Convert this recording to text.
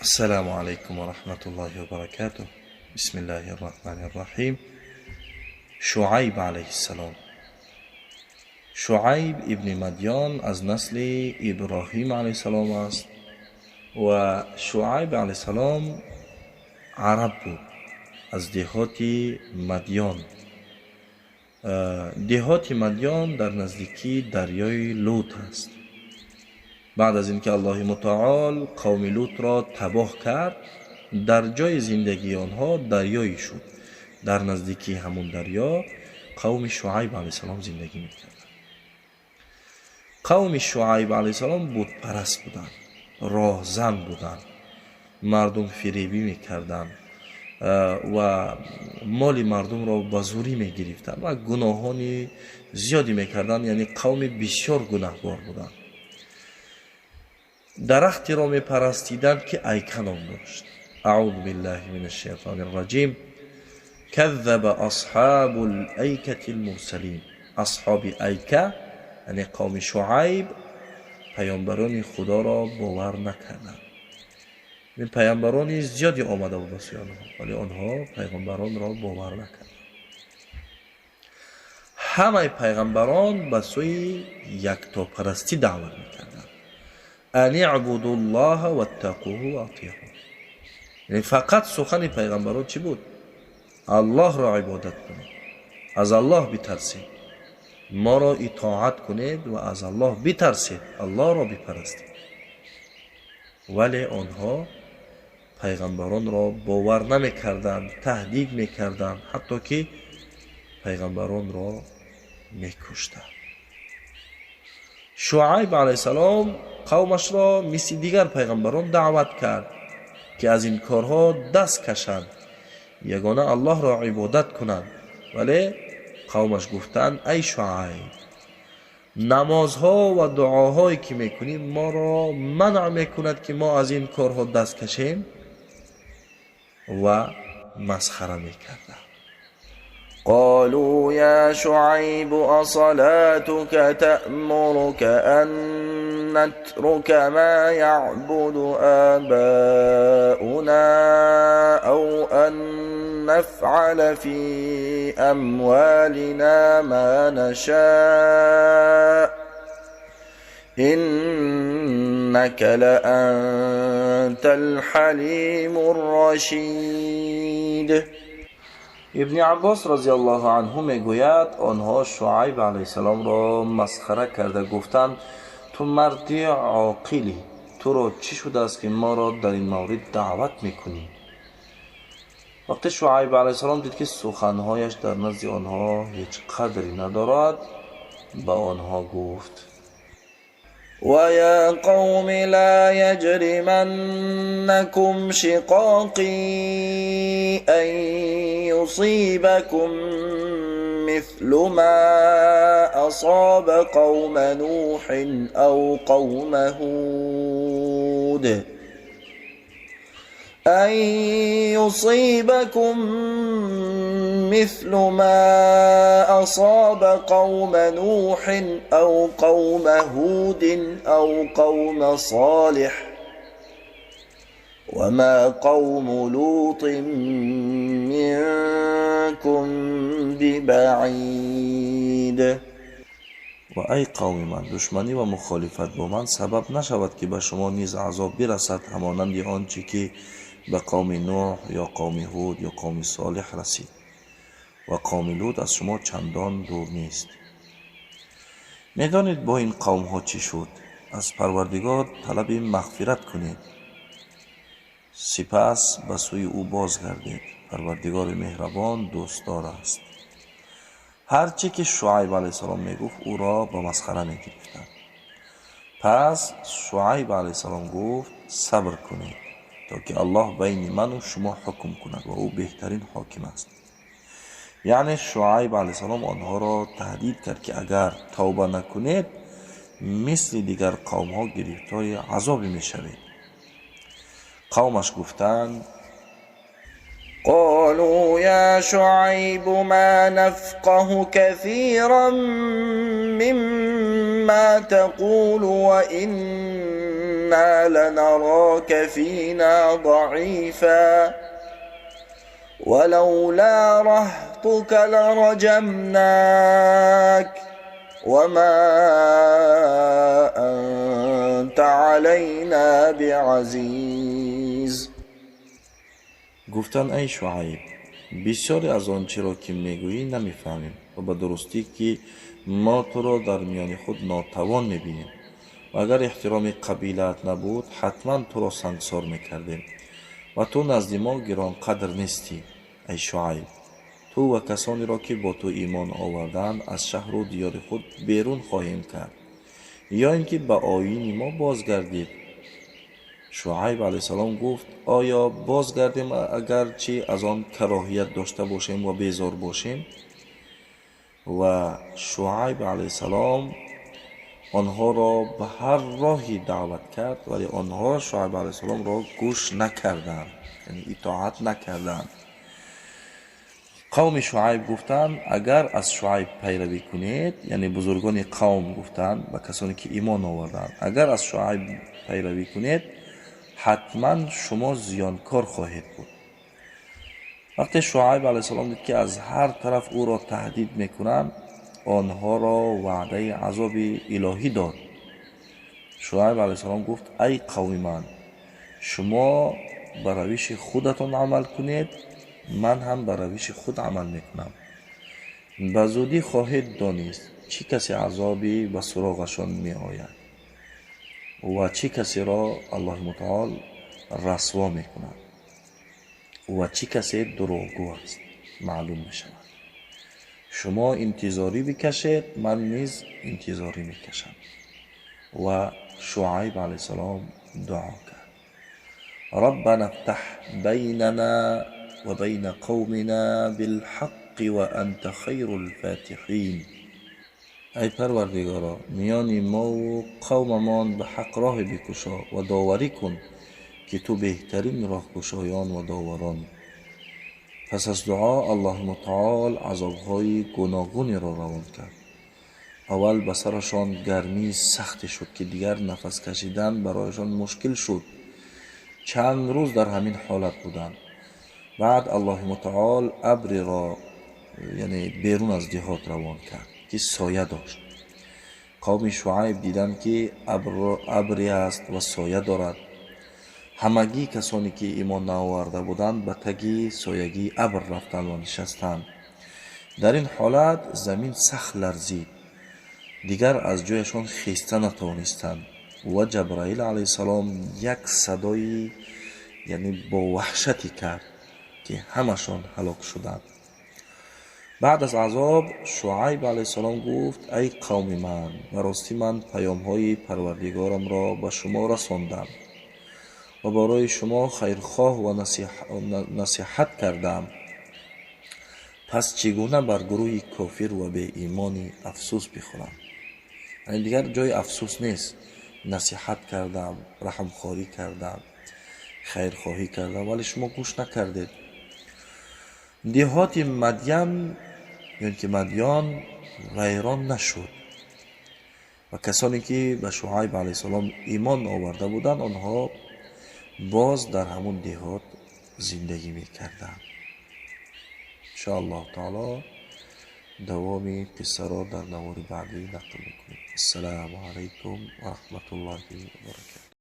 السلام عليكم ورحمة الله وبركاته. بسم الله الرحمن الرحيم. شعيب عليه السلام. شعيب ابن مديان از نسل ابراهیم علیه السلام است و شعیب علیه السلام عرب بود از دهات مدیان. دهات مدیان در نزدیکی دریای لوط است. بعد از اینکه الله متعال قوم لوط را تباه کرد، در جای زندگی آنها دریایی شد. در نزدیکی همون دریا قوم شعیب علیه السلام زندگی میکردند. قوم شعیب علیه السلام بت پرست بودند، راهزن بودند، مردم فریبی میکردند و مال مردم را به زوری میگرفتند و گناهان زیادی میکردند. یعنی قوم بسیار گناهکار بودند. درختی را میپرستیدند که ایکه نام داشت. اعوذ بالله من الشیطان الرجیم. کذب اصحاب الایکة المرسلین. اصحاب ایکه یعنی قوم شعیب پیامبران خدا را باور نکردند. این پیامبران زیادی آمده بود واسه آنها، ولی آنها پیغمبران را باور نکردند. همه پیغمبران به سوی یکتاپرستی دعوت میکردند. ان اعبدوا الله واتقوه واطیعوه. یعنی فقط سخن پیغمبران چی بود؟ الله را عبادت کنید، از الله بترسید، ما را اطاعت کنید و از الله بترسید، الله را بپرستید. ولی آنها پیغمبران را باور نمیکردند، تهدید میکردند، حتی که پیغمبران را میکشتند. شعیب علیه السلام قومش را مثل دیگر پیغمبران دعوت کرد که از این کارها دست کشند، یگانه الله را عبادت کنند. ولی قومش گفتند ای شعیب، نمازها و دعاهایی که میکنیم ما را منع میکند که ما از این کارها دست کشیم و مسخره میکردند. قالوا يا شعيب أصلاتك تأمرك أن نترك ما يعبد آباؤنا أو أن نفعل في أموالنا ما نشاء إنك لأنت الحليم الرشيد. ابن عباس رضی الله عنه میگوید آنها شعیب علیه السلام را مسخره کرده گفتند تو مردی عاقلی، تو را چی شده است که ما را در این مورد دعوت میکنی؟ وقتی شعیب علیه السلام دید که سخنهایش در نزد آنها هیچ قدری ندارد، به آنها گفت ويا قوم لا يجرمنكم شقاقي أن يصيبكم مثل ما أصاب قوم نوح أو قوم هود أن يصيبكم مثل ما أصاب قوم نوح أو قوم هود أو قوم صالح وما قوم لوط منكم ببعید. و ای قوم من، دشمنی و مخالفت با من سبب نشود که به شما نیز عذاب برسد همانند آنچه که به قوم نوح یا قوم هود یا قوم صالح رسید و قوم لوط از شما چندان دور نیست. میدانید با این قوم ها چی شد؟ از پروردگار طلب مغفرت کنید، سپس به سوی او بازگردید. پروردگار مهربان دوستدار است. هرچی که شعیب علیه السلام میگفت او را به مسخره میگرفتند. پس شعیب علیه السلام گفت صبر کنید تا که الله بین من و شما حکم کند و او بهترین حاکم است. یعنی شعیب علیه السلام آنها را تهدید کرد که اگر توبه نکنید مثل دیگر قوم ها گرفتار عذابی میشوید. قومش گفتند قالوا يا شعيب ما نفقه كثيرا مما تقول وإنا إنا لنراك فينا ضعيفا ولولا رهطك لرجمناك وما أنت علينا بعزیز. گفتن ای شعیب بسیاری از آنچه را که میگویی نمیفهمیم و به درستی که ما تو را در میان خود ناتوان میبینیم و اگر احترام قبیلت نبود حتما تو را سنگسار میکردیم و تو نزد ما گران قدر نیستی. ای شعیب تو و کسانی را که با تو ایمان آوردند از شهر و دیار خود بیرون خواهیم کرد یا اینکه به آیین ما بازگردید. شعیب علیه السلام گفت آیا بازگردیم اگرچه از آن کراهیت داشته باشیم و بیزار باشیم؟ و شعیب علیه السلام آنها را به هر راهی دعوت کرد ولی آنها شعیب علیه السلام را گوش نکردند، یعنی اطاعت نکردند. قوم شعیب گفتند اگر از شعیب پیروی کنید، یعنی بزرگان قوم گفتند به کسانی که ایمان آوردند اگر از شعیب پیروی کنید حتما شما زیانکار خواهید بود. وقتی شعیب علیه السلام دید که از هر طرف او را تهدید میکنند آنها را وعده عذاب الهی داد. شعیب علیه السلام گفت ای قوم من شما به روش خودتان عمل کنید من هم به روش خود عمل میکنم. به زودی خواهید دانست چه کسی عذابی به سراغشان می آید و چه کسی را الله متعال رسوا میکند و چه کسی دروغگو است معلوم میشود. شما انتظاری بکشید من نیز انتظاری میکشم. و شعیب علیه السلام دعا کرد ربنا افتح بیننا و بین قومنا بالحق و انت خیر الفاتحین. ای پروردگارا میان ما و قوممان به حق راه بکشا و داوری کن که تو بهترین راهگشایان و داوران. پس از دعا الله متعال عذابهای گوناگونی را روان کرد. اول به سرشان گرمی سخت شد که دیگر نفس کشیدن برایشان مشکل شد. چند روز در همین حالت بودند. بعد الله متعال ابر را یعنی بیرون از دهات روان کرد که سایه داشت. قوم شعیب دیدند که ابری است و سایه دارد. همگی کسانی که ایمان نآورده بودند به تگی سایگی ابر رفتند و نشستند. در این حالت زمین سخت لرزید. دیگر از جایشان خیسته نتوانستند و جبرائیل علیه السلام یک صدای یعنی با وحشتی کرد که همشان هلاک شدند. بعد از عذاب شعیب علیه السلام گفت ای قوم من براستی من پیام های پروردگارم را به شما رساندم و برای شما خیرخواه و نصیحت کردم. پس چگونه بر گروه کافر و به ایمانی افسوس بخورم؟ یعنی دیگر جای افسوس نیست. نصیحت کردم، رحمخواری کردم، خیرخواهی کردم ولی شما گوش نکردید. دهات مدین یعنی که مدیان ویران نشد و کسانی که به شعیب علیه السلام ایمان آورده بودند آنها باز در همون دهات زندگی میکردند. انشاءالله تعالی دوام قصه را در نوار بعدی نقل میکنیم. السلام علیکم و رحمت الله و برکاته.